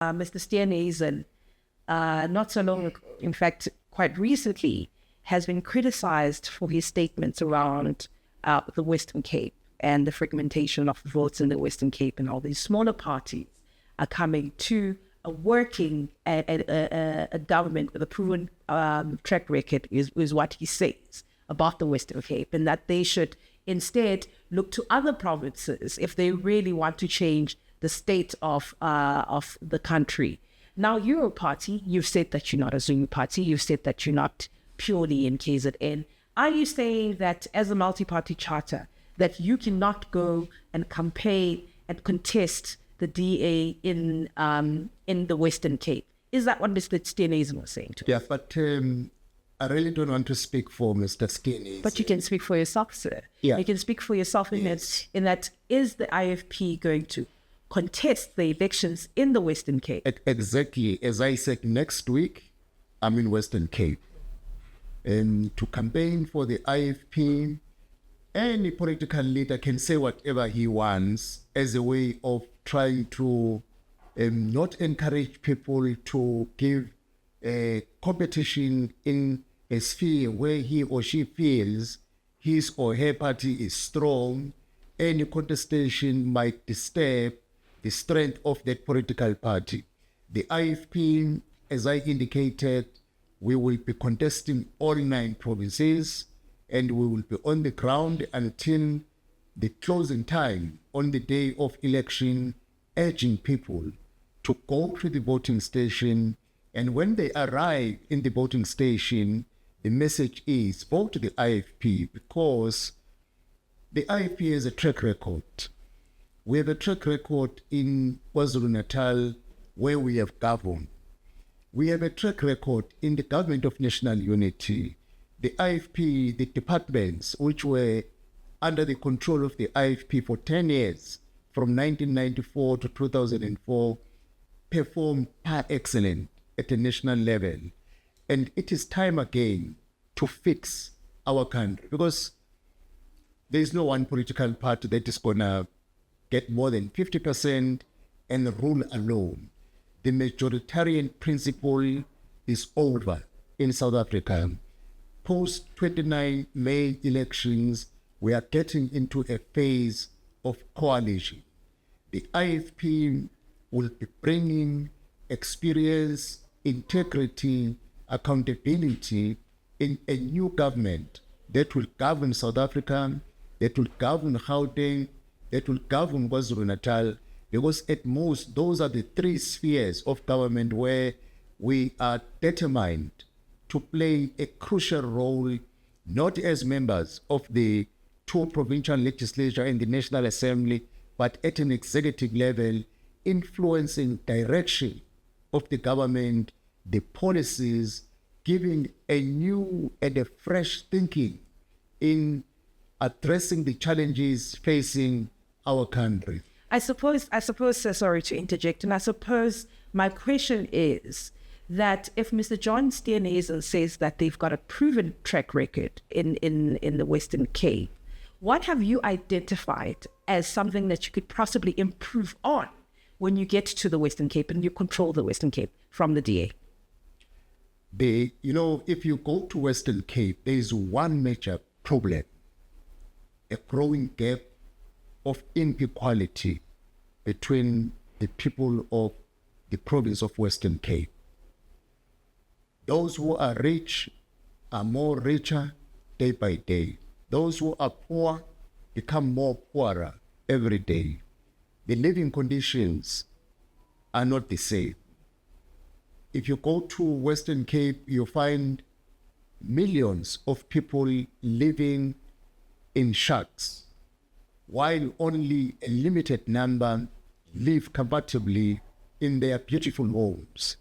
Mr. Steenhuisen, not so long ago, in fact, quite recently, has been criticized for his statements around the Western Cape and the fragmentation of votes in the Western Cape, and all these smaller parties are coming to a working a government with a proven track record is what he says about the Western Cape, and that they should instead look to other provinces if they really want to change the state of the country. Now, you're a party. You've said that you're not a Zulu party. You've said that you're not purely in KZN. Are you saying that as a multi-party charter, that you cannot go and campaign and contest the DA in the Western Cape? Is that what Mr. Steenhuisen was saying to us? Yeah, but I really don't want to speak for Mr. Steenhuisen. But you can speak for yourself, sir. Yeah. You can speak for yourself in that is the IFP going to contest the elections in the Western Cape? Exactly. As I said, next week, I'm in Western Cape. And to campaign for the IFP, any political leader can say whatever he wants as a way of trying to not encourage people to give a competition in a sphere where he or she feels his or her party is strong. Any contestation might disturb the strength of that political party. The IFP, as I indicated, we will be contesting all 9 provinces, and we will be on the ground until the closing time on the day of election, urging people to go to the voting station. And when they arrive in the voting station, the message is vote the IFP, because the IFP has a track record. We have a track record in KwaZulu-Natal where we have governed. We have a track record in the Government of National Unity. The IFP, the departments which were under the control of the IFP for 10 years, from 1994 to 2004, performed par excellence at a national level. And it is time again to fix our country, because there is no one political party that is going to get more than 50% and rule alone. The majoritarian principle is over in South Africa. Post-29 May elections, we are getting into a phase of coalition. The IFP will be bringing experience, integrity, accountability in a new government that will govern South Africa, that will govern Gauteng, that will govern KwaZulu-Natal, because at most, those are the 3 spheres of government where we are determined to play a crucial role, not as members of the 2 provincial legislature and the National Assembly, but at an executive level, influencing direction of the government, the policies, giving a new and a fresh thinking in addressing the challenges facing our country. I suppose, sir, sorry to interject, and I suppose my question is that if Mr. John Steenhuisen says that they've got a proven track record in the Western Cape, what have you identified as something that you could possibly improve on when you get to the Western Cape and you control the Western Cape from the DA? If you go to Western Cape, there is one major problem: a growing gap of inequality between the people of the province of Western Cape. Those who are rich are more richer day by day. Those who are poor become more poorer every day. The living conditions are not the same. If you go to Western Cape, you find millions of people living in shacks, while only a limited number live comfortably in their beautiful homes.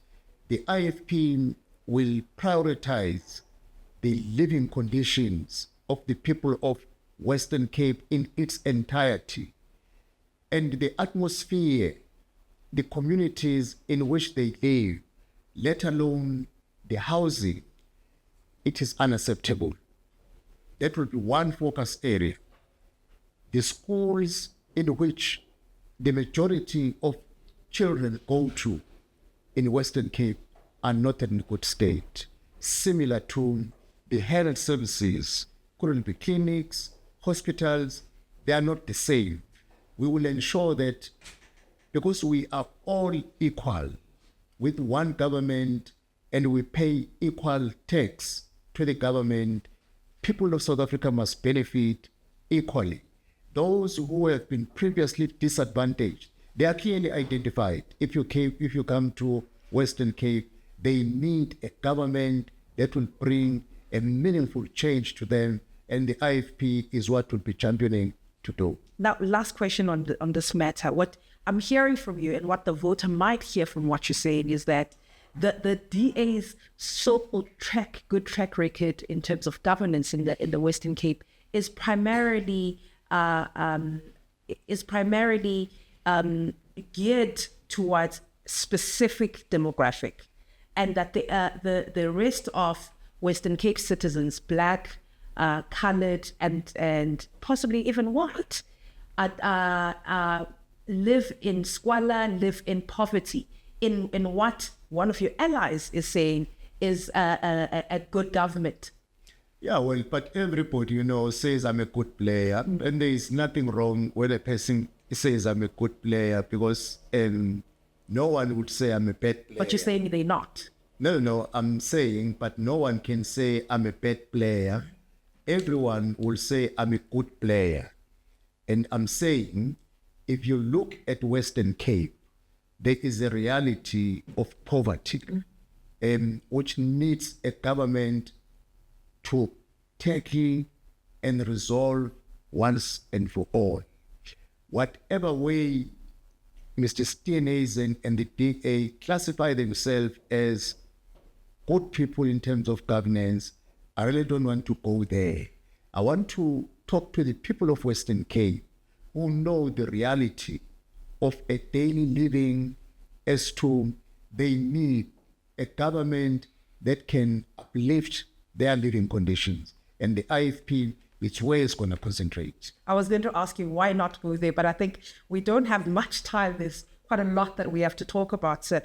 The IFP will prioritize the living conditions of the people of Western Cape in its entirety, and the atmosphere, the communities in which they live, let alone the housing. It is unacceptable. That will be one focus area. The schools in which the majority of children go to in Western Cape are not in good state. Similar to the health services, couldn't be clinics, hospitals, they are not the same. We will ensure that because we are all equal with one government and we pay equal tax to the government, people of South Africa must benefit equally. Those who have been previously disadvantaged, they are clearly identified. If you come to Western Cape, they need a government that will bring a meaningful change to them, and the IFP is what will be championing to do. Now, last question on this matter. What I'm hearing from you and what the voter might hear from what you're saying is that the DA's so-called good track record in terms of governance in the Western Cape is primarily geared towards specific demographic, and that the rest of Western Cape citizens, black, colored, and possibly even white, live in squalor, live in poverty, in what one of your allies is saying is a good government. Yeah, well, but everybody, says I'm a good player, and there is nothing wrong when a person says I'm a good player, because no one would say I'm a bad player. But you're saying they're not. No, I'm saying, but no one can say I'm a bad player. Everyone will say I'm a good player. And I'm saying, if you look at Western Cape, there is a reality of poverty, which needs a government to tackle and resolve once and for all. Whatever way Mr. Steenhuisen and the DA classify themselves as good people in terms of governance, I really don't want to go there. I want to talk to the people of Western Cape who know the reality of a daily living, as to they need a government that can uplift their living conditions. And the IFP, it's where it's going to concentrate. I was going to ask you why not go there, but I think we don't have much time. There's quite a lot that we have to talk about. So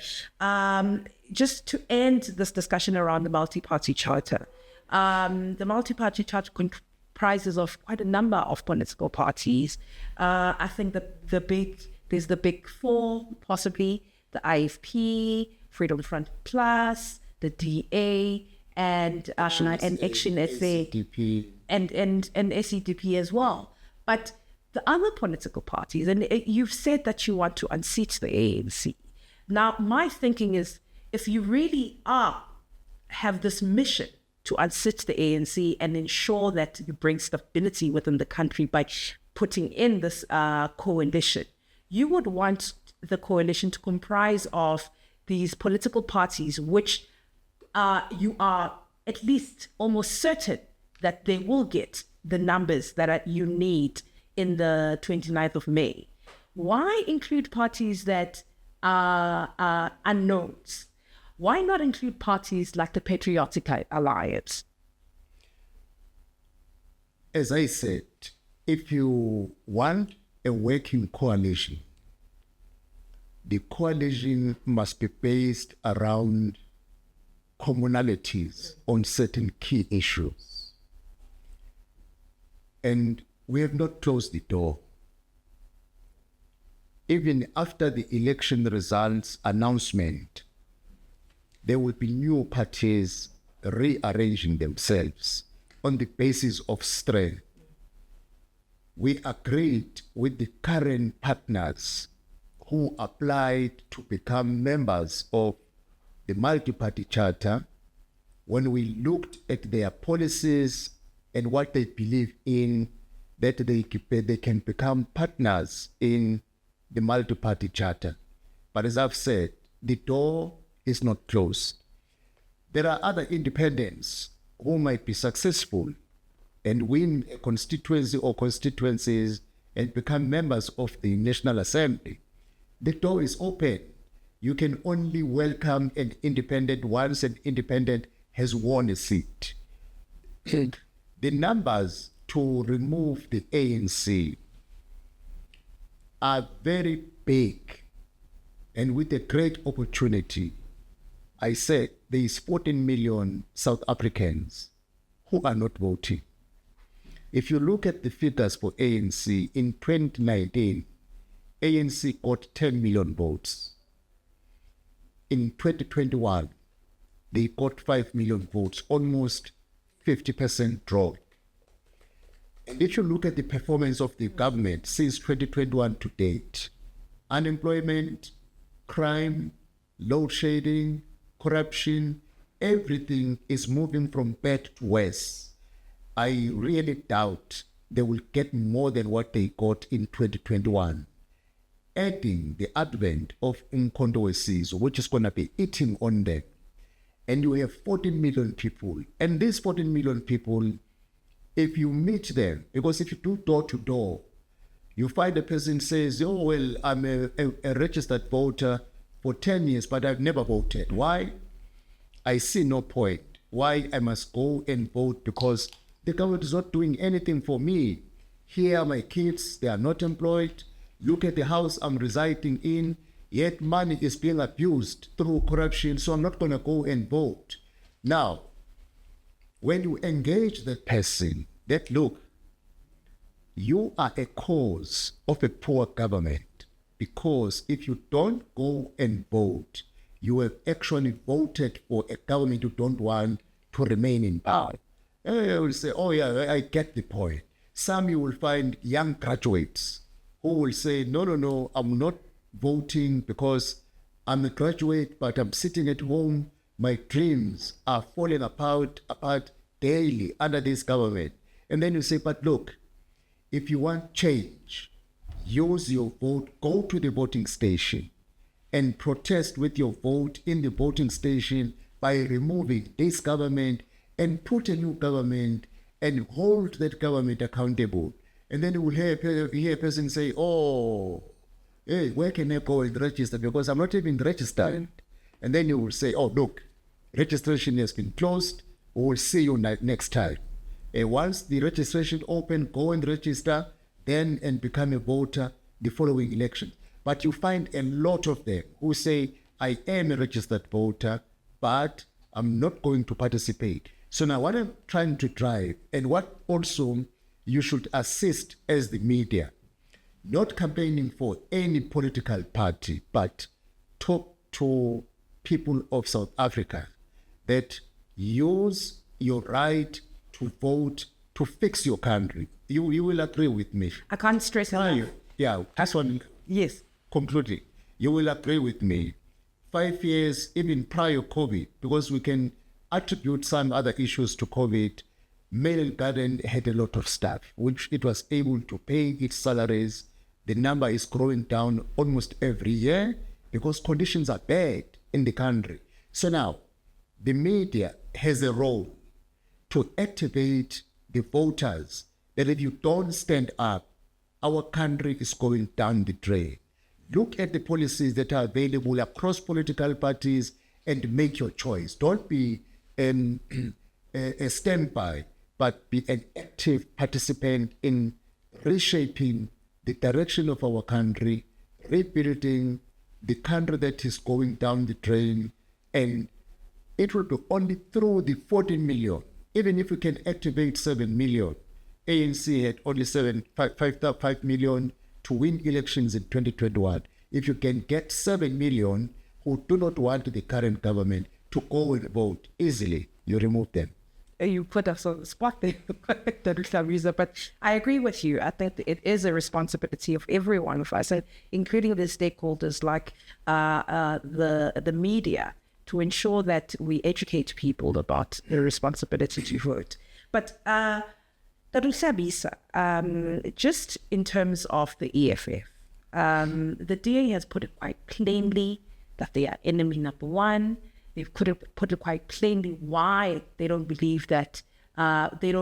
just to end this discussion around the multi-party charter, the multi-party charter comprises of quite a number of political parties. I think that there's the big four, possibly the IFP, Freedom Front Plus, the DA, and Action SA, SDP, and SEDP as well. But the other political parties, and you've said that you want to unseat the ANC. Now, my thinking is, if you really have this mission to unseat the ANC and ensure that you bring stability within the country by putting in this coalition, you would want the coalition to comprise of these political parties, which you are at least almost certain that they will get the numbers that you need in the 29th of May. Why include parties that are unknowns? Why not include parties like the Patriotic Alliance? As I said, if you want a working coalition, the coalition must be based around commonalities on certain key issues. And we have not closed the door. Even after the election results announcement, there will be new parties rearranging themselves on the basis of strength. We agreed with the current partners who applied to become members of the multi-party charter. When we looked at their policies and what they believe in, that they can become partners in the multi-party charter. But as I've said, the door is not closed. There are other independents who might be successful and win a constituency or constituencies and become members of the National Assembly. The door is open. You can only welcome an independent once an independent has won a seat. The numbers to remove the ANC are very big and with a great opportunity I said there is 14 million South Africans who are not voting. If you look at the figures for ANC, in 2019, ANC got 10 million votes. In 2021, they got 5 million votes, almost 50% drop. And if you look at the performance of the government since 2021 to date, unemployment, crime, load shedding, corruption, everything is moving from bad to worse. I really doubt they will get more than what they got in 2021. Adding the advent of Umkhonto weSizwe, which is going to be eating on them, and you have 14 million people. And these 14 million people, if you meet them, because if you do door to door, you find a person says, oh, well, I'm a registered voter for 10 years, but I've never voted. Why? I see no point. Why I must go and vote because the government is not doing anything for me. Here are my kids, they are not employed. Look at the house I'm residing in, yet money is being abused through corruption, so I'm not going to go and vote. Now, when you engage that person, that look, you are a cause of a poor government, because if you don't go and vote, you have actually voted for a government you don't want to remain in power. And you will say, oh yeah, I get the point. Some you will find young graduates who will say, no, I'm not voting because I'm a graduate, but I'm sitting at home. My dreams are falling apart daily under this government. And then you say, but look, if you want change, use your vote, go to the voting station and protest with your vote in the voting station by removing this government and put a new government and hold that government accountable. And then you will hear a person say, oh, hey, where can I go and register? Because I'm not even registered. And then you will say, oh, look, registration has been closed. We will see you next time. And once the registration open, go and register, then and become a voter the following election. But you find a lot of them who say, I am a registered voter, but I'm not going to participate. So now what I'm trying to drive, and what also you should assist as the media, not campaigning for any political party, but talk to people of South Africa that use your right to vote to fix your country. You will agree with me. I can't stress enough. Yeah, that's one. Yes. Completely. You will agree with me. 5 years, even prior COVID, because we can attribute some other issues to COVID, Mail Garden had a lot of staff, which it was able to pay its salaries. The number is growing down almost every year because conditions are bad in the country. So now, the media has a role to activate the voters that if you don't stand up, our country is going down the drain. Look at the policies that are available across political parties and make your choice. Don't be a standby, but be an active participant in reshaping the direction of our country, rebuilding the country that is going down the drain. And it will be only through the 14 million. Even if we can activate 7 million, ANC had only 5 million to win elections in 2021. If you can get 7 million who do not want the current government to go and vote easily, you remove them. You put us on the spot there, Hlabisa, but I agree with you. I think it is a responsibility of every one of us, including the stakeholders like the media, to ensure that we educate people about the responsibility to vote. But Hlabisa, just in terms of the EFF, the DA has put it quite plainly that they are enemy number one. They've put it quite plainly why they don't believe that the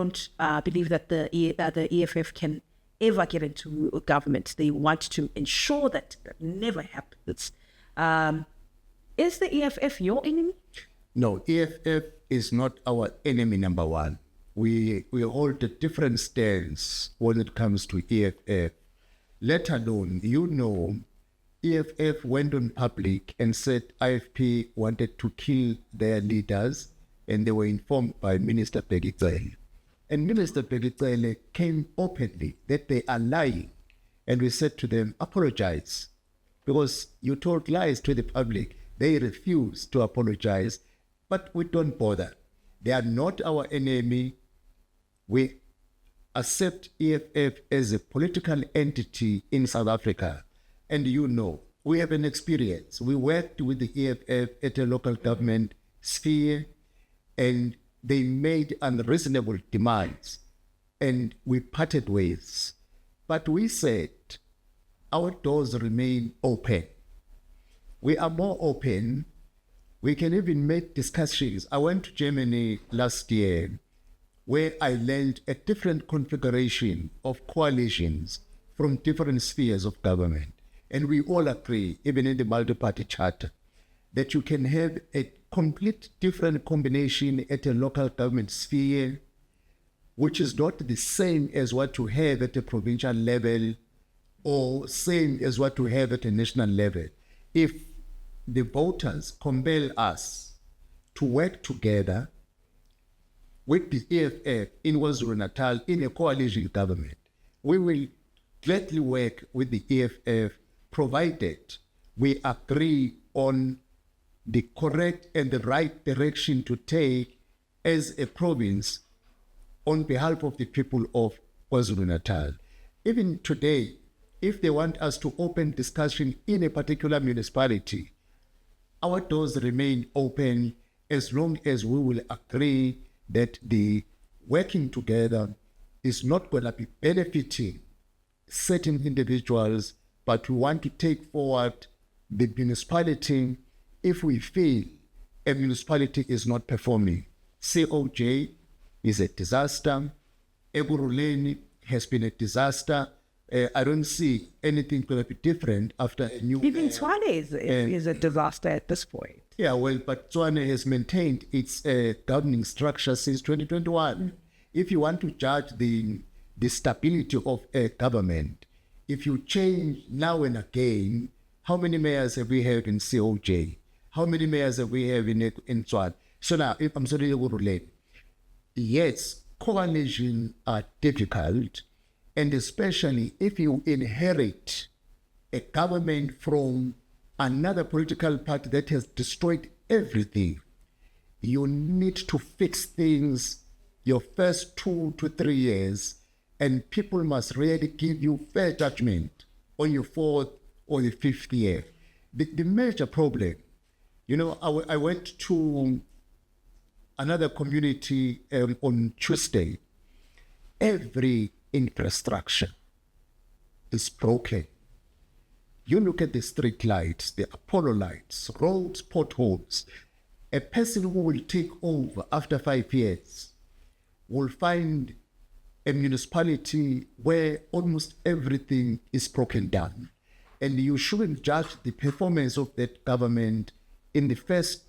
EFF can ever get into government. They want to ensure that never happens. Is the EFF your enemy? No, EFF is not our enemy number one. We hold a different stance when it comes to EFF. Let alone, EFF went on public and said IFP wanted to kill their leaders, and they were informed by Minister Bheki. And Minister Bheki came openly that they are lying. And we said to them, apologize, because you told lies to the public. They refused to apologize, but we don't bother. They are not our enemy. We accept EFF as a political entity in South Africa. And you know, we have an experience. We worked with the EFF at a local government sphere, and they made unreasonable demands, and we parted ways. But we said, our doors remain open. We are more open. We can even make discussions. I went to Germany last year, where I learned a different configuration of coalitions from different spheres of government. And we all agree, even in the multi-party charter, that you can have a complete different combination at a local government sphere, which is not the same as what you have at a provincial level or same as what you have at a national level. If the voters compel us to work together with the EFF in KwaZulu-Natal in a coalition government, we will gladly work with the EFF, provided we agree on the correct and the right direction to take as a province on behalf of the people of KwaZulu-Natal. Even today, if they want us to open discussion in a particular municipality, our doors remain open as long as we will agree that the working together is not going to be benefiting certain individuals, but we want to take forward the municipality if we feel a municipality is not performing. COJ is a disaster. Ekurhuleni has been a disaster. I don't see anything going to be different after a new... Even Tshwane is a disaster at this point. Yeah, well, but Tshwane has maintained its governing structure since 2021. If you want to judge the stability of a government, if you change now and again, how many mayors have we had in COJ? How many mayors have we had in Tshwane? So now, if I'm sorry, yes, coalitions are difficult, and especially if you inherit a government from another political party that has destroyed everything, you need to fix things your first 2 to 3 years, and people must really give you fair judgment on your 4th or the 5th year. The major problem, you know, I went to another community on Tuesday. Every infrastructure is broken. You look at the street lights, the Apollo lights, roads, potholes. A person who will take over after 5 years will find a municipality where almost everything is broken down. And you shouldn't judge the performance of that government in the first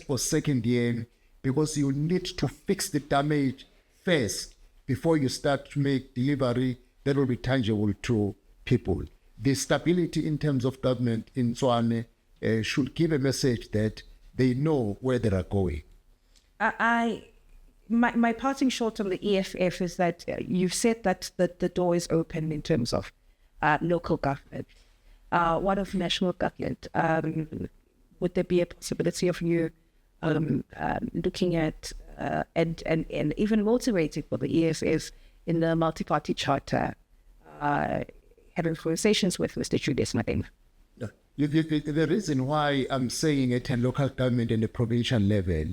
or second year, because you need to fix the damage first before you start to make delivery that will be tangible to people. The stability in terms of government in Tshwane should give a message that they know where they are going. My parting shot on the EFF is that you've said that the door is open in terms of local government. What of national government? Would there be a possibility of you looking at and even motivating for the EFF in the multi-party charter, having conversations with Mr. Julius Madem? The reason why I'm saying at a local government and a provincial level,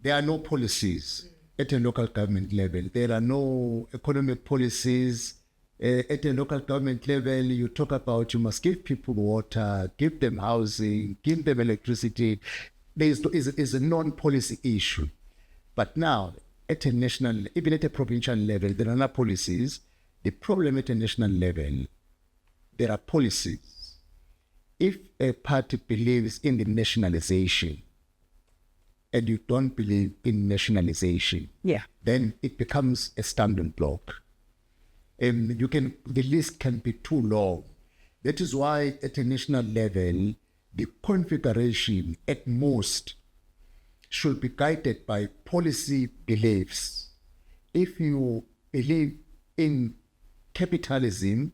there are no policies at a local government level. There are no economic policies. At a local government level, you talk about you must give people water, give them housing, give them electricity. There is a non-policy issue. But now, at a national, even at a provincial level, there are no policies. The problem at a national level, there are policies. If a party believes in the nationalization, and you don't believe in nationalization, then it becomes a stumbling block. The list can be too long. That is why at a national level, the configuration at most should be guided by policy beliefs. If you believe in capitalism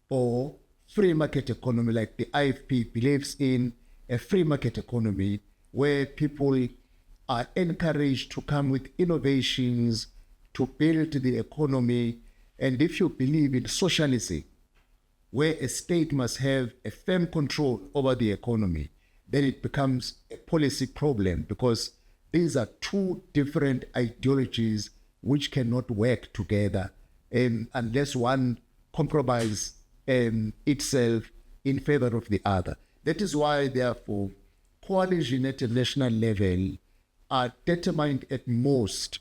or free market economy, like the IFP believes in a free market economy where people are encouraged to come with innovations to build the economy, and if you believe in socialism, where a state must have a firm control over the economy, then it becomes a policy problem, because these are two different ideologies which cannot work together unless one compromises itself in favor of the other. That is why, therefore, coalition at a national level are determined at most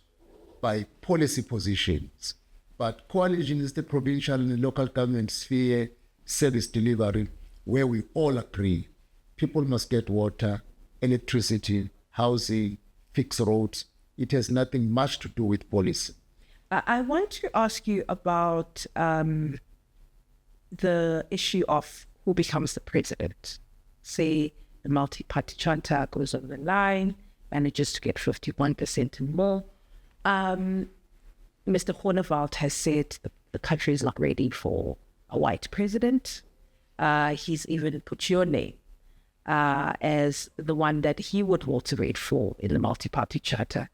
by policy positions. But coalition is the provincial and the local government sphere service delivery, where we all agree people must get water, electricity, housing, fixed roads. It has nothing much to do with policy. I want to ask you about the issue of who becomes the president. Say the multi-party charter goes over the line, manages to get 51% and more. Mr. Groenewald has said the country is not ready for a white president. He's even put your name as the one that he would motivate for in the multi-party charter.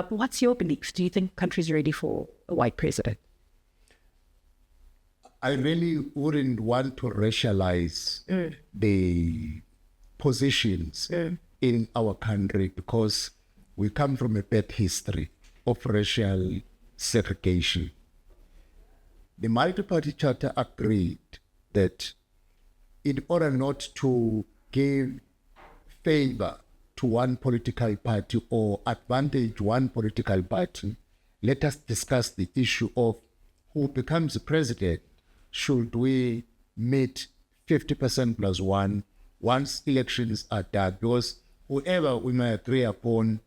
What's your beliefs? Do you think the country is ready for a white president? I really wouldn't want to racialize the positions in our country, because we come from a bad history of racial segregation. The multi-party charter agreed that in order not to give favor to one political party or advantage one political party, let us discuss the issue of who becomes the president. Should we meet 50% plus one once elections are done? Because whoever we may agree upon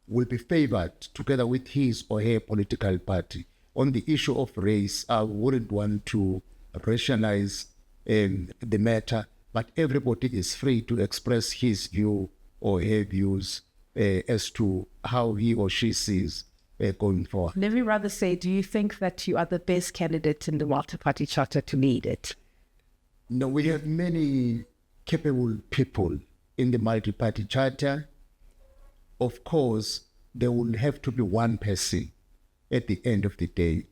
will be favored together with his or her political party. On the issue of race, I wouldn't want to rationalize the matter, but everybody is free to express his view or her views as to how he or she sees going forward. Let me rather say, do you think that you are the best candidate in the multi-party charter to lead it? No, we have many capable people in the multi-party charter. Of course, there will have to be one person at the end of the day.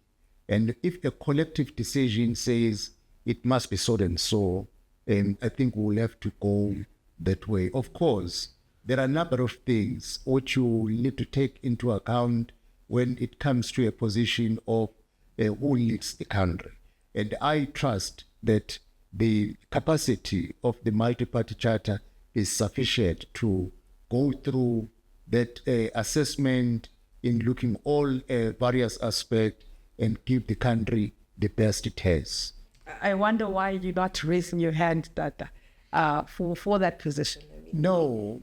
And if a collective decision says it must be so and so, I think we'll have to go that way. Of course, there are a number of things which you need to take into account when it comes to a position of who leads the country. And I trust that the capacity of the multi-party charter is sufficient to go through that assessment in looking all various aspects and give the country the best it has. I wonder why you're not raising your hand for that position. No,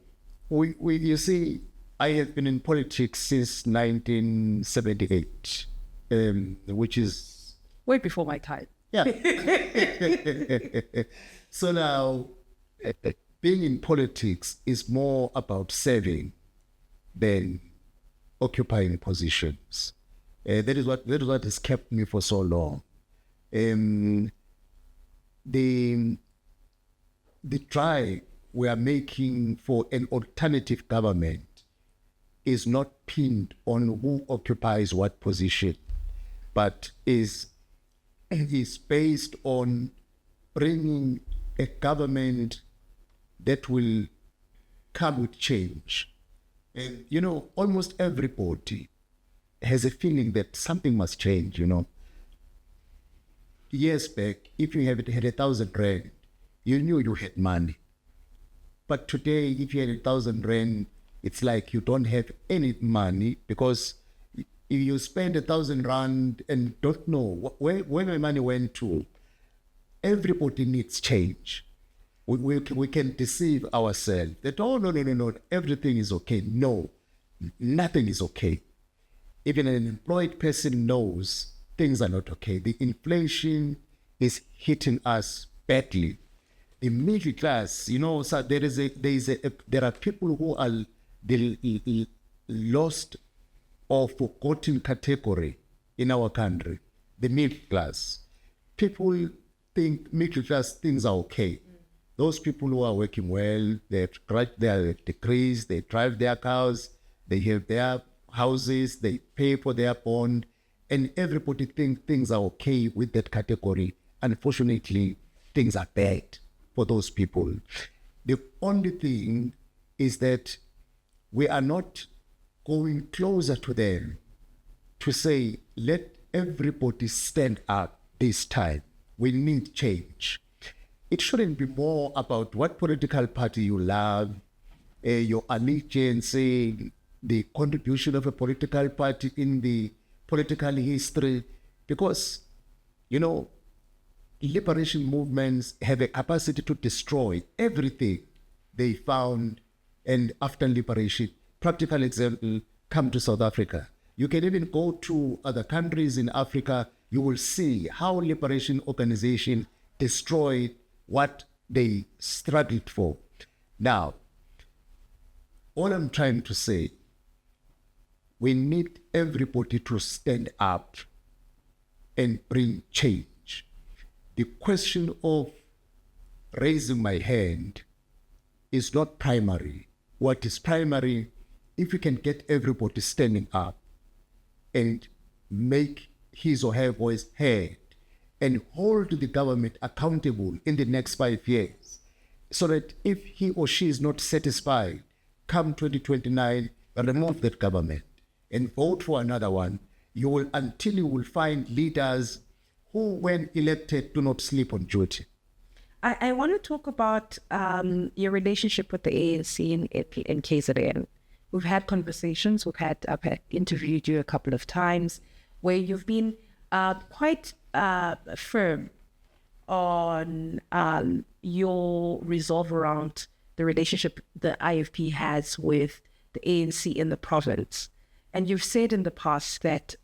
you see, I have been in politics since 1978, which is... way before my time. Yeah. So now, being in politics is more about serving than occupying positions. That is what has kept me for so long. The drive we are making for an alternative government is not pinned on who occupies what position, but is based on bringing a government that will come with change. And, almost everybody has a feeling that something must change, Years back, if you had 1,000 rand, you knew you had money. But today, if you had 1,000 rand, it's like you don't have any money, because if you spend 1,000 rand and don't know where my money went to, everybody needs change. We can deceive ourselves that, oh, no, everything is okay. No, nothing is okay. Even an employed person knows things are not okay. The inflation is hitting us badly. The middle class, so there are people who are the lost or forgotten category in our country, the middle class. People think middle class things are okay. Those people who are working well, they write their degrees, they drive their cars, they have their houses, they pay for their bond, and everybody thinks things are okay with that category. Unfortunately, things are bad for those people. The only thing is that we are not going closer to them to say, let everybody stand up this time. We need change. It shouldn't be more about what political party you love, your allegiance, the contribution of a political party in the political history, because, liberation movements have a capacity to destroy everything they found. And after liberation, practical example, come to South Africa. You can even go to other countries in Africa. You will see how liberation organization destroyed what they struggled for. Now, all I'm trying to say, we need everybody to stand up and bring change. The question of raising my hand is not primary. What is primary, if we can get everybody standing up and make his or her voice heard and hold the government accountable in the next 5 years, so that if he or she is not satisfied, come 2029, remove that government and vote for another one, until you will find leaders who, when elected, do not sleep on duty. I want to talk about your relationship with the ANC in KZN. We've had conversations. I've interviewed you a couple of times where you've been quite firm on your resolve around the relationship the IFP has with the ANC in the province. And you've said in the past that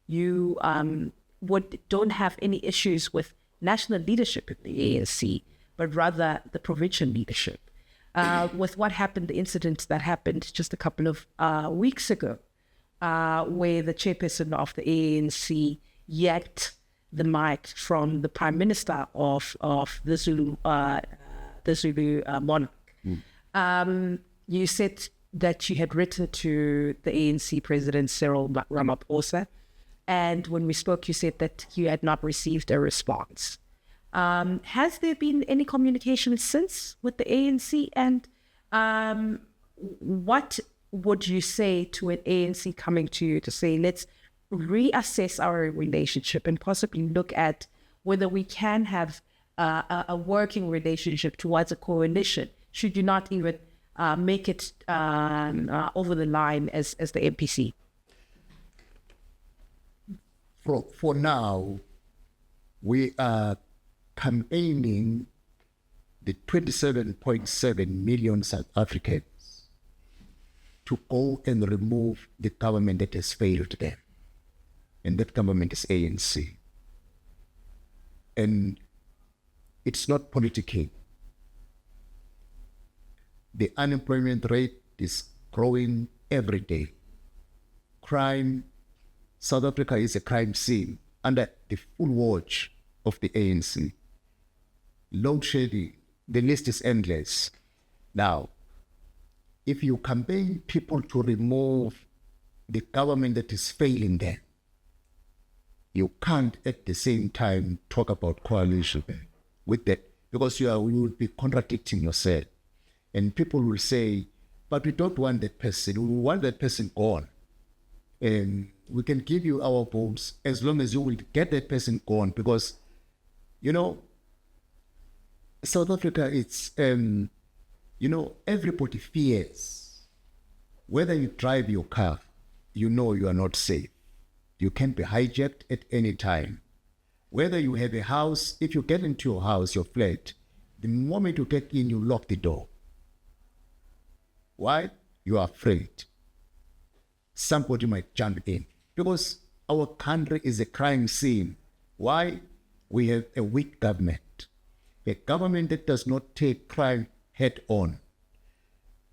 you don't have any issues with national leadership in the ANC, but rather the provincial leadership. With what happened, the incident that happened just a couple of weeks ago, where the chairperson of the ANC yanked the mic from the Prime Minister of the Zulu monarch. You said that you had written to the ANC President Cyril Ramaphosa, and when we spoke, you said that you had not received a response. Has there been any communication since with the ANC? And what would you say to an ANC coming to you to say, let's reassess our relationship and possibly look at whether we can have a working relationship towards a coalition? Should you not even make it over the line as the MPC? For now, we are campaigning the 27.7 million South Africans to go and remove the government that has failed them. And that government is ANC. And it's not politicking. The unemployment rate is growing every day. Crime, South Africa is a crime scene under the full watch of the ANC. Load shedding, the list is endless. Now, if you campaign people to remove the government that is failing them, you can't at the same time talk about coalition with that, because you will be contradicting yourself. And people will say, but we don't want that person. We want that person gone. And we can give you our votes as long as you will get that person gone, because, South Africa, it's, everybody fears. Whether you drive your car, you are not safe. You can be hijacked at any time. Whether you have a house, if you get into your house, your flat, the moment you get in, you lock the door. Why? You are afraid somebody might jump in, because our country is a crime scene. Why? We have a weak government. a government that does not take crime head on.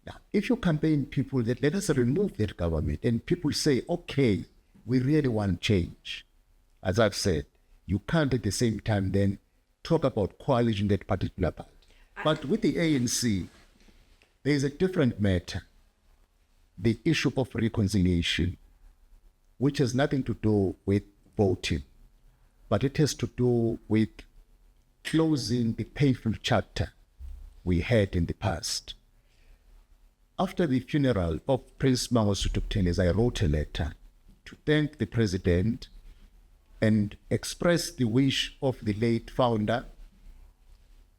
Now, if you campaign people that let us remove that government, and people say, okay, we really want change, as I've said, you can't at the same time then talk about coalition that particular part. But with the ANC, there is a different matter, the issue of reconciliation, which has nothing to do with voting, but it has to do with closing the painful chapter we had in the past. After the funeral of Prince Mangosuthu Buthelezi, I wrote a letter to thank the president and express the wish of the late founder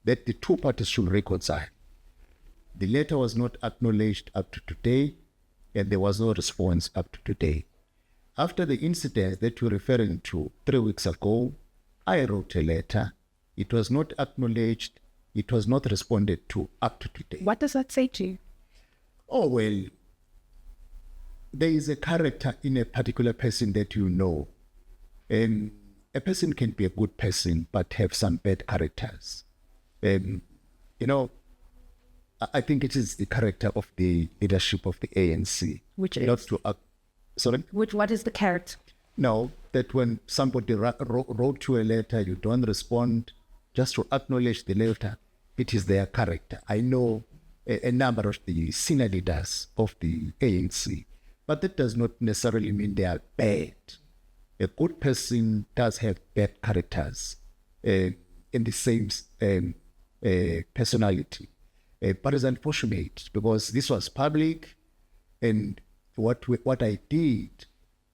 that the two parties should reconcile. The letter was not acknowledged up to today, and there was no response up to today. After the incident that you're referring to 3 weeks ago, I wrote a letter. It was not acknowledged. It was not responded to up to today. What does that say to you? Oh, well, there is a character in a particular person that you know. And a person can be a good person, but have some bad characters. I think it is the character of the leadership of the ANC. Which is? Not to, sorry? What is the character? No, that when somebody wrote you a letter, you don't respond just to acknowledge the letter. It is their character. I know a number of the senior leaders of the ANC, but that does not necessarily mean they are bad. A good person does have bad characters in the same personality. But it's unfortunate because this was public, and what I did,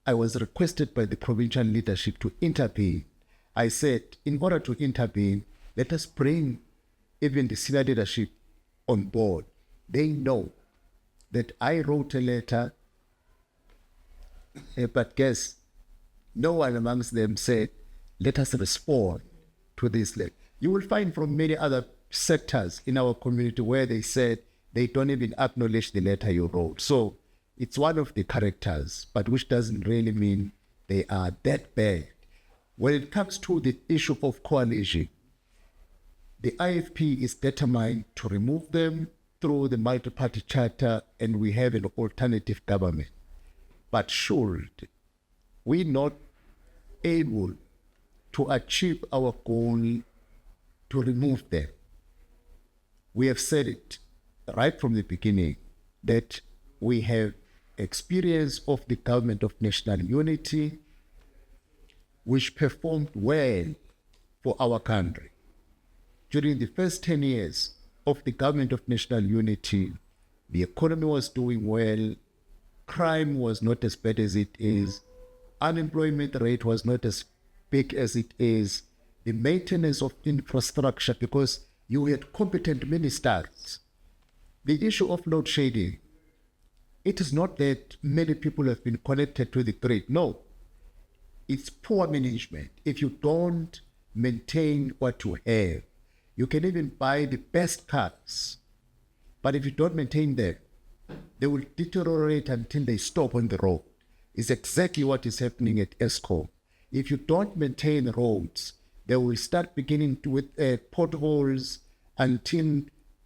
I was requested by the provincial leadership to intervene. I said, in order to intervene, let us bring even the senior leadership on board. They know that I wrote a letter, but guess, no one amongst them said, let us respond to this letter. You will find from many other sectors in our community where they said they don't even acknowledge the letter you wrote. So it's one of the characters, but which doesn't really mean they are that bad. When it comes to the issue of coalition, the IFP is determined to remove them through the multi-party charter, and we have an alternative government. But should we not able to achieve our goal to remove them, we have said it right from the beginning that we have experience of the government of national unity, which performed well for our country. During the first 10 years of the government of national unity, the economy was doing well, crime was not as bad as it is, unemployment rate was not as big as it is, the maintenance of infrastructure, because you had competent ministers. The issue of load shedding, it is not that many people have been connected to the grid. No, it's poor management. If you don't maintain what you have, you can even buy the best cars, but if you don't maintain them, they will deteriorate until they stop on the road. It's exactly what is happening at Eskom. If you don't maintain roads, they will start beginning with potholes until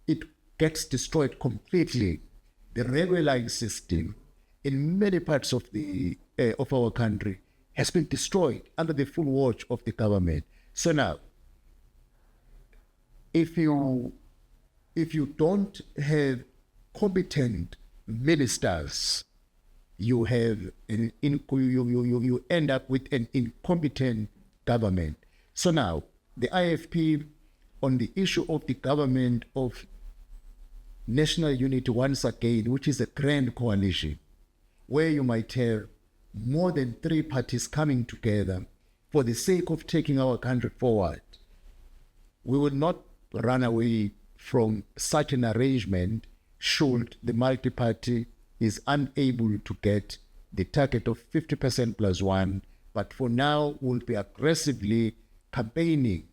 it gets destroyed completely. The railway line system in many parts of our country has been destroyed under the full watch of the government. So now, if you don't have competent ministers, you end up with an incompetent government. So now, the IFP, on the issue of the government of national unity once again, which is a grand coalition, where you might have more than 3 parties coming together for the sake of taking our country forward, we will not run away from such an arrangement should the multi-party is unable to get the target of 50% plus 1. But for now, we'll be aggressively campaigning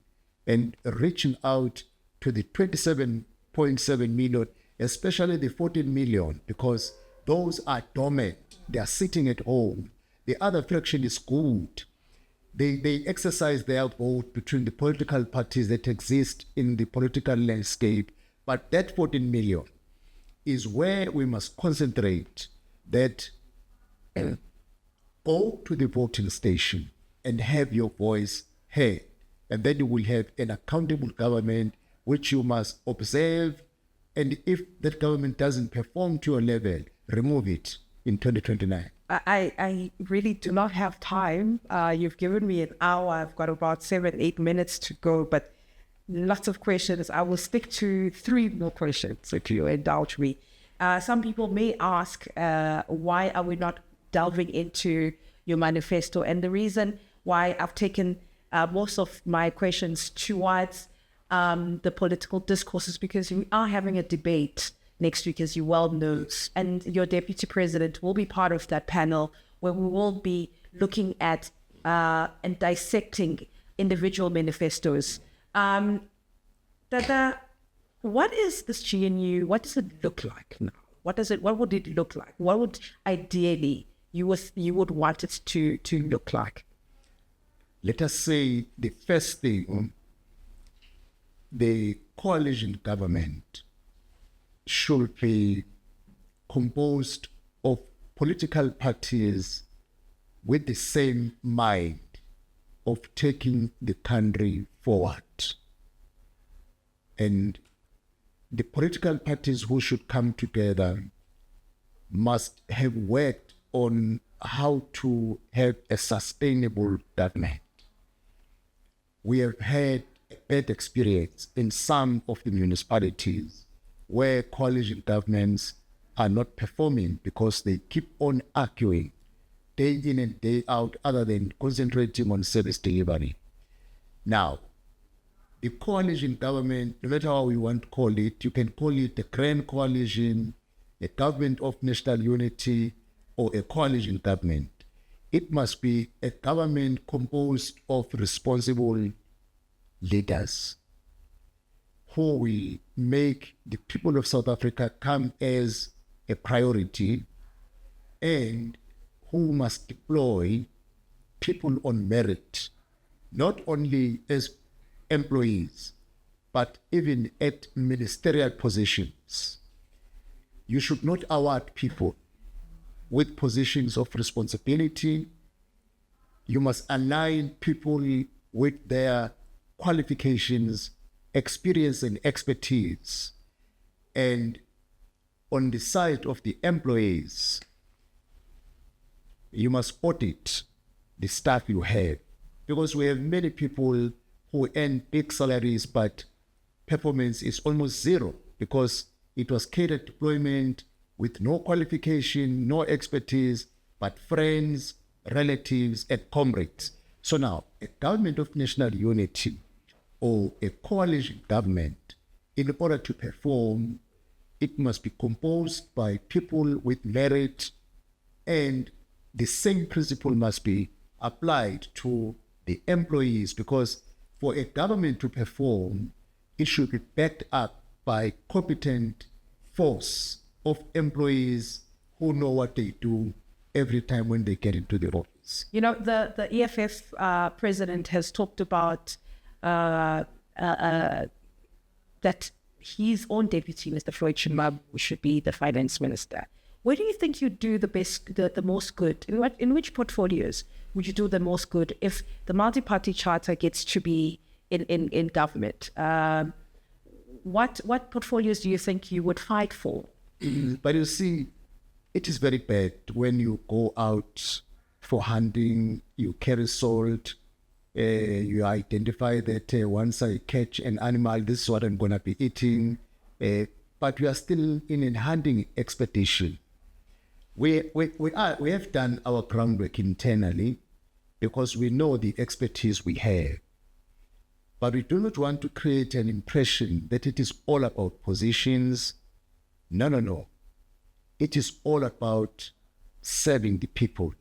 and reaching out to the 27.7 million, especially the 14 million, because those are dormant. They are sitting at home. The other fraction is good. they exercise their vote between the political parties that exist in the political landscape. But that 14 million is where we must concentrate, that go to the voting station and have your voice heard. And then you will have an accountable government which you must observe. And if that government doesn't perform to your level, remove it in 2029. I really do not have time. You've given me an hour. I've got about 7-8 minutes to go, but lots of questions. I will stick to 3 more questions if you indulge me. Some people may ask, why are we not delving into your manifesto? And the reason why I've taken most of my questions towards the political discourse is because we are having a debate next week, as you well know, and your deputy president will be part of that panel where we will be looking at and dissecting individual manifestos. Dada, what is this GNU? What does it look like now? What would it look like? What would ideally you would want it to look like? Let us say the first thing, the coalition government should be composed of political parties with the same mind of taking the country forward. And the political parties who should come together must have worked on how to have a sustainable government. We have had a bad experience in some of the municipalities where coalition governments are not performing because they keep on arguing day in and day out other than concentrating on service delivery. Now, the coalition government, no matter how we want to call it, you can call it a grand coalition, a government of national unity, or a coalition government. It must be a government composed of responsible leaders who will make the people of South Africa come as a priority, and who must deploy people on merit, not only as employees, but even at ministerial positions. You should not award people with positions of responsibility. You must align people with their qualifications, experience, and expertise. And on the side of the employees, you must audit the staff you have, because we have many people who earn big salaries, but performance is almost zero because it was catered deployment with no qualification, no expertise, but friends, relatives, and comrades. So now, a government of national unity or a coalition government, in order to perform, it must be composed by people with merit, and the same principle must be applied to the employees, because for a government to perform, it should be backed up by competent force of employees who know what they do every time when they get into the office. You know, the EFF president has talked about that his own deputy, Mr. Floyd Shimab, should be the finance minister. Where do you think you do the most good? In which portfolios would you do the most good if the multi-party charter gets to be in government? What portfolios do you think you would fight for? But you see, it is very bad when you go out for hunting, you carry salt, you identify that once I catch an animal, this is what I'm going to be eating. But we are still in a hunting expedition. We have done our groundwork internally because we know the expertise we have. But we do not want to create an impression that it is all about positions. No. It is all about serving the people.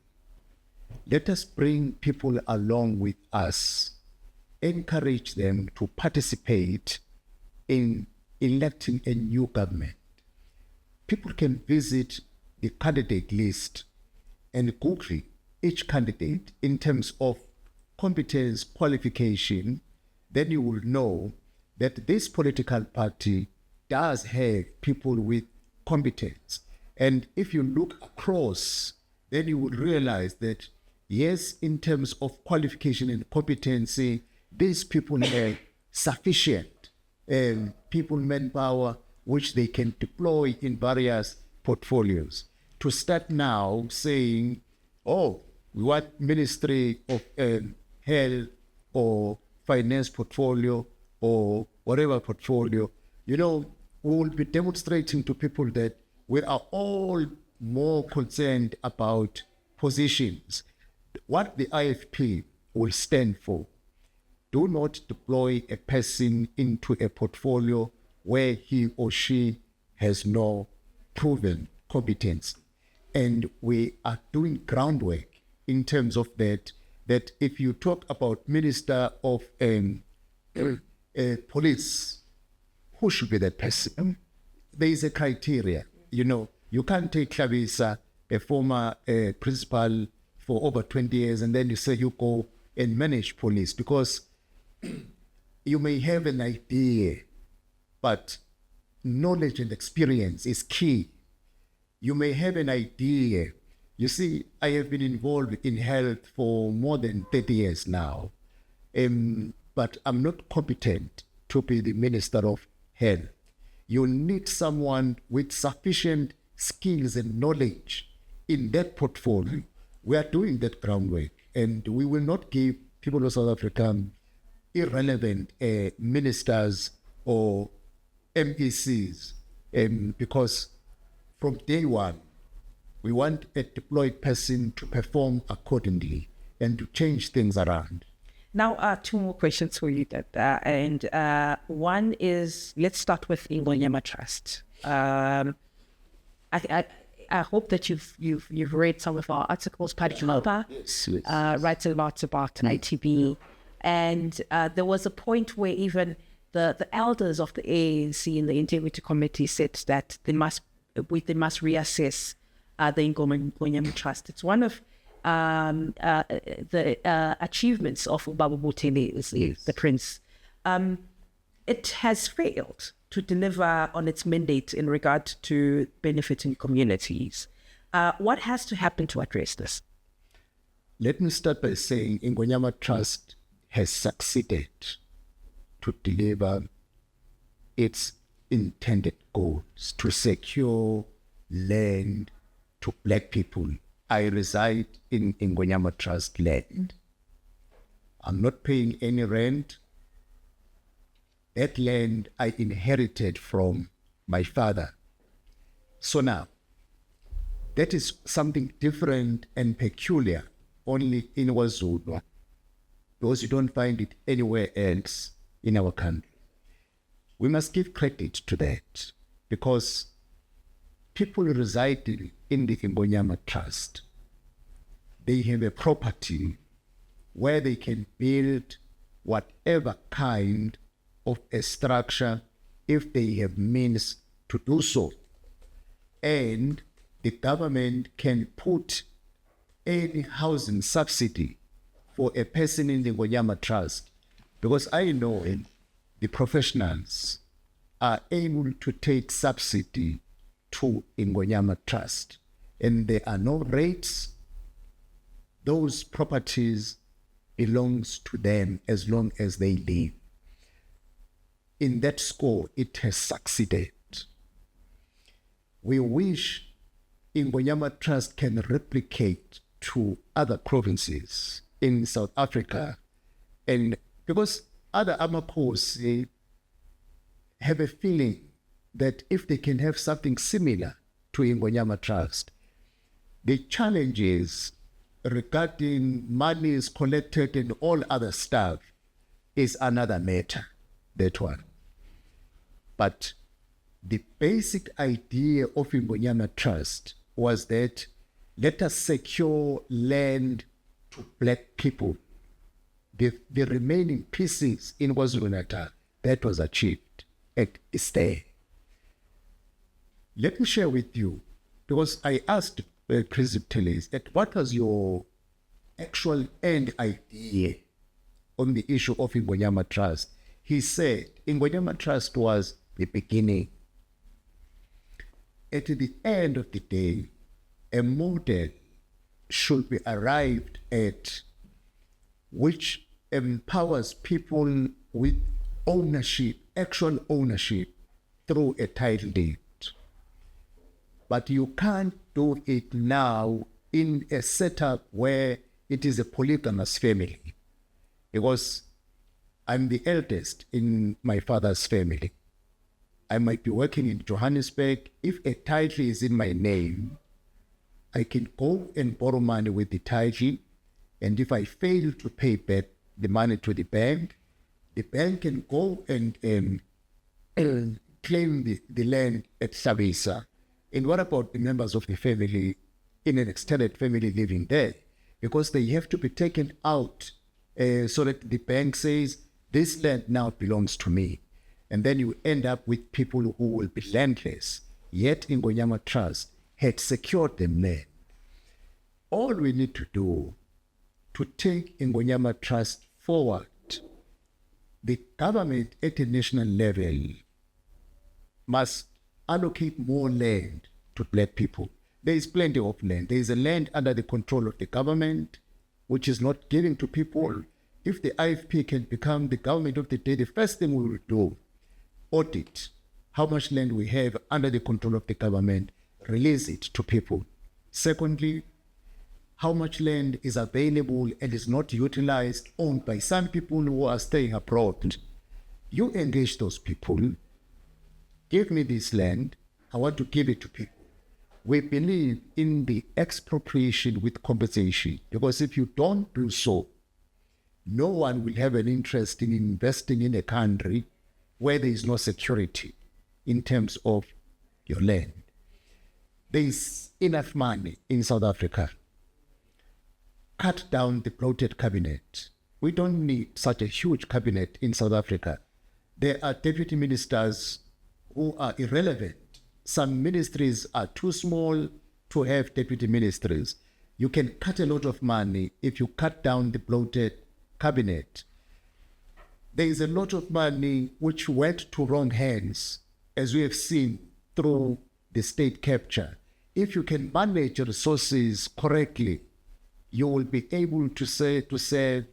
Let us bring people along with us, encourage them to participate in electing a new government. People can visit the candidate list and Google each candidate in terms of competence qualification, then you will know that this political party does have people with competence. And if you look across, then you will realize that, yes, in terms of qualification and competency, these people have sufficient people manpower which they can deploy in various portfolios. To start now saying, oh, we want Ministry of Health or Finance portfolio or whatever portfolio, we will be demonstrating to people that we are all more concerned about positions. What the IFP will stand for: do not deploy a person into a portfolio where he or she has no proven competence. And we are doing groundwork in terms of that if you talk about Minister of Police, who should be that person? There is a criteria. You can't take Hlabisa, a former principal for over 20 years, and then you say you go and manage police, because you may have an idea, but knowledge and experience is key. You may have an idea. You see, I have been involved in health for more than 30 years now, but I'm not competent to be the Minister of Health. You need someone with sufficient skills and knowledge in that portfolio. We are doing that groundwork, and we will not give people of South Africa irrelevant ministers or MECs, because from day one, we want a deployed person to perform accordingly and to change things around. Now, two more questions for you, and one is, let's start with Inyama Trust. I hope that you've read some of our articles. Padilapa writes a lot about ITB, and there was a point where even the elders of the ANC in the Integrity Committee said that they must reassess the Inyama Trust. It's one of the achievements of Ubaba Botele, the Prince. It has failed to deliver on its mandate in regard to benefiting communities. What has to happen to address this? Let me start by saying Inyama Trust has succeeded to deliver its intended goals, to secure land to Black people. I reside in Inyama Trust land. I'm not paying any rent. That land I inherited from my father. So now, that is something different and peculiar only in KwaZulu, because you don't find it anywhere else in our country. We must give credit to that, because people residing in the Inyama Trust, they have a property where they can build whatever kind of a structure if they have means to do so. And the government can put any housing subsidy for a person in the Inyama Trust, because I know the professionals are able to take subsidy to Inyama Trust, and there are no rates. Those properties belongs to them as long as they live. In that score, it has succeeded. We wish Inyama Trust can replicate to other provinces in South Africa, and because other Amakosi have a feeling that if they can have something similar to Inyama Trust, the challenges regarding monies collected and all other stuff is another matter, that one. But the basic idea of Inyama Trust was that let us secure land to Black people. The remaining pieces in KwaZulu-Natal, that was achieved at Istay. Let me share with you, because I asked Chris Teles that what was your actual end idea on the issue of Inyama Trust. He said Inyama Trust was the beginning. At the end of the day, a model should be arrived at which empowers people with ownership, actual ownership, through a title deed. But you can't do it now in a setup where it is a polygamous family, because I'm the eldest in my father's family. I might be working in Johannesburg. If a title is in my name, I can go and borrow money with the title, and if I fail to pay back the money to the bank can go and claim the land at Hlabisa. And what about the members of the family in an extended family living there? Because they have to be taken out so that the bank says, this land now belongs to me. And then you end up with people who will be landless, yet Inyama Trust had secured them land. All we need to do to take Inyama Trust forward, the government at a national level must allocate more land to black people. There is plenty of land. There is a land under the control of the government, which is not given to people. If the IFP can become the government of the day, the first thing we will do, audit how much land we have under the control of the government, release it to people. Secondly, how much land is available and is not utilized, owned by some people who are staying abroad. You engage those people. Give me this land. I want to give it to people. We believe in the expropriation with compensation, because if you don't do so, no one will have an interest in investing in a country where there is no security in terms of your land. There is enough money in South Africa. Cut down the bloated cabinet. We don't need such a huge cabinet in South Africa. There are deputy ministers who are irrelevant. Some ministries are too small to have deputy ministers. You can cut a lot of money if you cut down the bloated cabinet. There is a lot of money which went to wrong hands, as we have seen through the state capture. If you can manage resources correctly, you will be able to save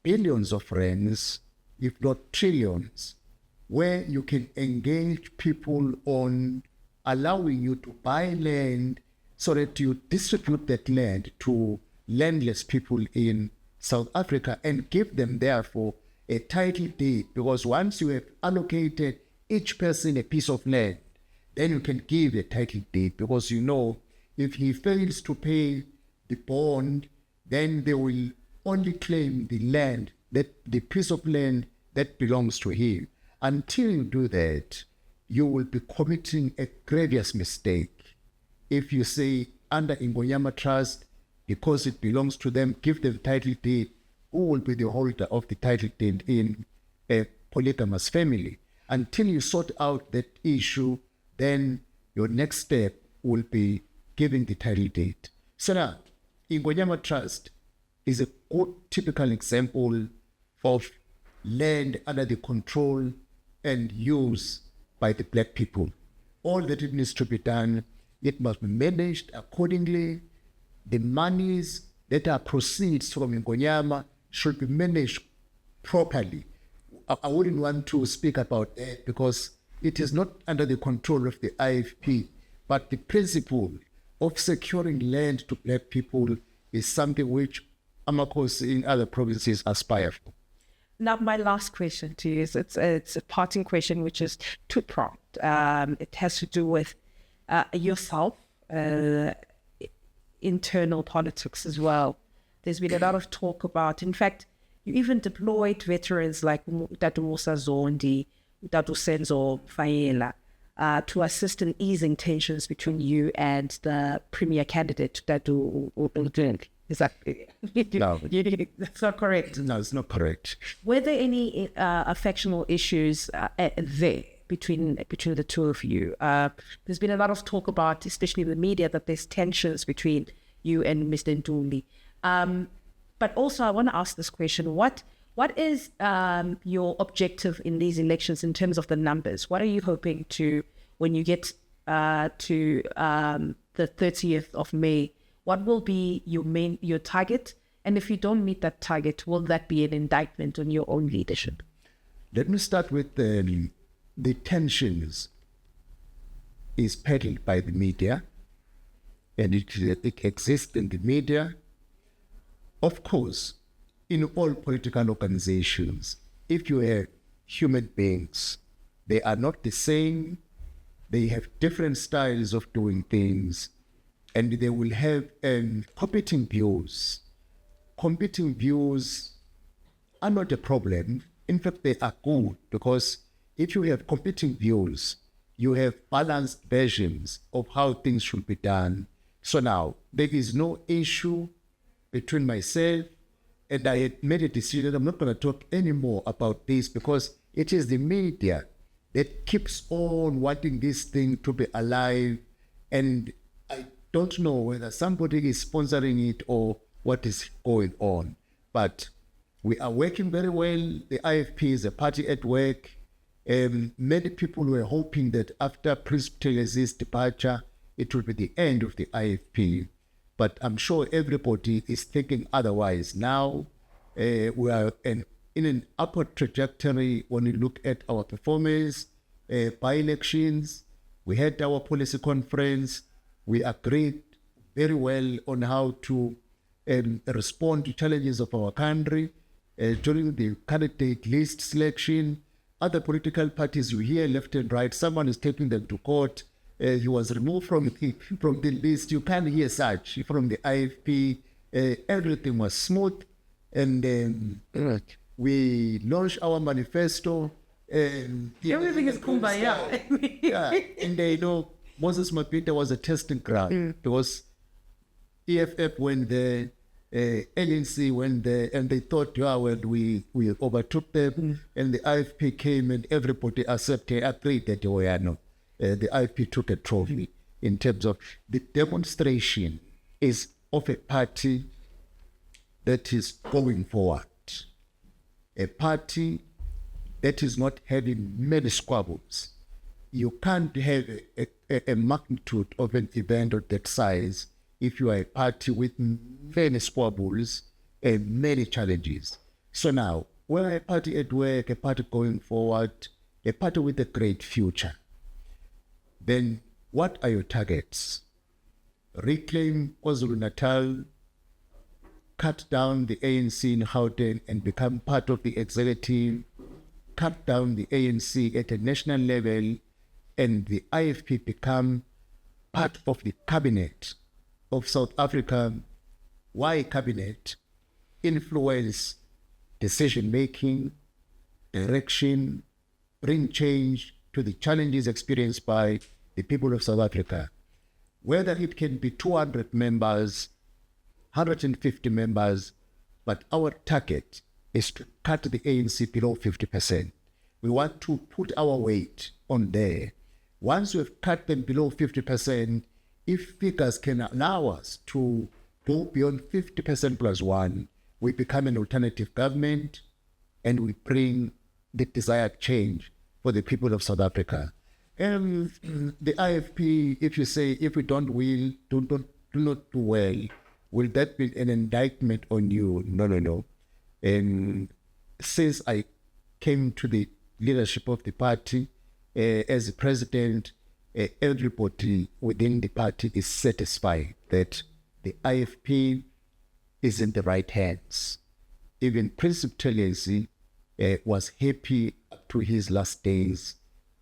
billions of rands, if not trillions, where you can engage people on allowing you to buy land so that you distribute that land to landless people in South Africa and give them, therefore, a title deed. Because once you have allocated each person a piece of land, then you can give a title deed, because you know if he fails to pay the bond, then they will only claim the land, that the piece of land that belongs to him. Until you do that, you will be committing a grievous mistake. If you say under Inyama Trust, because it belongs to them, give them title deed, who will be the holder of the title deed in a polygamous family? Until you sort out that issue, then your next step will be giving the title deed. So now, Inyama Trust is a good typical example of land under the control and use by the black people. All that it needs to be done, it must be managed accordingly. The monies that are proceeds from Inyama should be managed properly. I wouldn't want to speak about that because it is not under the control of the IFP, but the principle of securing land to black people is something which Amakosi in other provinces aspire for. Now, my last question to you is it's a parting question, which is two-pronged. It has to do with yourself, internal politics as well. There's been a lot of talk about, in fact, you even deployed veterans like Tatu Musa Zondi, Tatu Senzo Fayela, to assist in easing tensions between you and the premier candidate, Tatu Uludeng. Is that No. That's not correct? No, it's not correct. Were there any affectional issues there between the two of you? There's been a lot of talk about, especially in the media, that there's tensions between you and Mr. Ntuli. But also, I want to ask this question: what is your objective in these elections in terms of the numbers? What are you hoping to, when you get to the 30th of May? What will be your target? And if you don't meet that target, will that be an indictment on your own leadership? Let me start with the tensions is peddled by the media, and it exists in the media. Of course, in all political organizations, if you have human beings, they are not the same, they have different styles of doing things, and they will have competing views. Competing views are not a problem. In fact, they are good, because if you have competing views, you have balanced versions of how things should be done. So now, there is no issue between myself, and I had made a decision that I'm not going to talk anymore about this, because it is the media that keeps on wanting this thing to be alive, and I don't know whether somebody is sponsoring it or what is going on. But we are working very well. The IFP is a party at work. Many people were hoping that after Prince Buthelezisi's departure, it will be the end of the IFP. But I'm sure everybody is thinking otherwise now. We are in an upward trajectory when you look at our performance. By-elections, we had our policy conference. We agreed very well on how to respond to challenges of our country. During the candidate list selection, other political parties you hear left and right, someone is taking them to court. He was removed from the list. You can't hear such from the IFP. Everything was smooth, and we launched our manifesto. Everything is kumbaya. Yeah, and Moses Mapita was a testing ground. Because EFF went there, LNC went there, and they thought, we overtook them, and the IFP came, and everybody agreed that the IFP took a trophy. In terms of the demonstration is of a party that is going forward, a party that is not having many squabbles. You can't have a magnitude of an event of that size if you are a party with many squabbles and many challenges. So now, we're a party at work, a party going forward, a party with a great future. Then what are your targets? Reclaim KwaZulu-Natal, cut down the ANC in Gauteng and become part of the executive, cut down the ANC at a national level, and the IFP become part of the cabinet of South Africa. Why cabinet? Influence decision-making, direction, bring change to the challenges experienced by the people of South Africa. Whether it can be 200 members, 150 members, but our target is to cut the ANC below 50%. We want to put our weight on there. Once we've cut them below 50%, if figures can allow us to go beyond 50% plus one, we become an alternative government and we bring the desired change for the people of South Africa. And the IFP, if you say, if we don't do not do well, will that be an indictment on you? No. And since I came to the leadership of the party as the president, everybody within the party is satisfied that the IFP is in the right hands. Even Prince Buthelezi was happy to his last days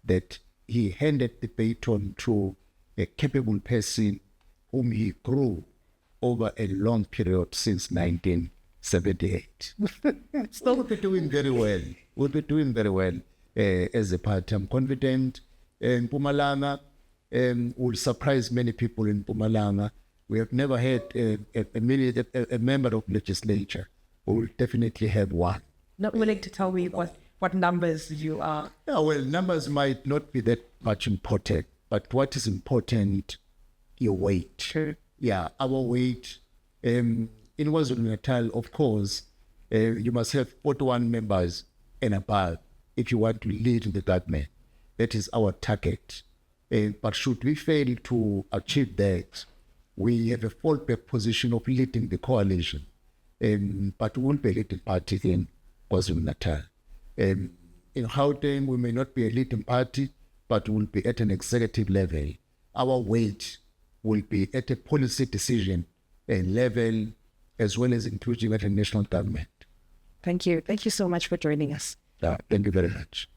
that he handed the baton to a capable person whom he grew over a long period since 1978. So we'll be doing very well. We'll be doing very well as a party. I'm confident. Mpumalanga will surprise many people in Mpumalanga. We have never had a member of legislature. We will definitely have one. Not willing to tell me what numbers you are? Yeah, well, numbers might not be that much important, but what is important, your weight. True. Yeah, our weight. in KwaZulu-Natal, of course, you must have 41 members and above if you want to lead the government. That is our target. But should we fail to achieve that, we have a fallback position of leading the coalition. But we won't be a leading party in KwaZulu-Natal. In Gauteng, we may not be a leading party, but we'll be at an executive level. Our weight will be at a policy decision level, as well as including at a national government. Thank you. Thank you so much for joining us. Thank you very much.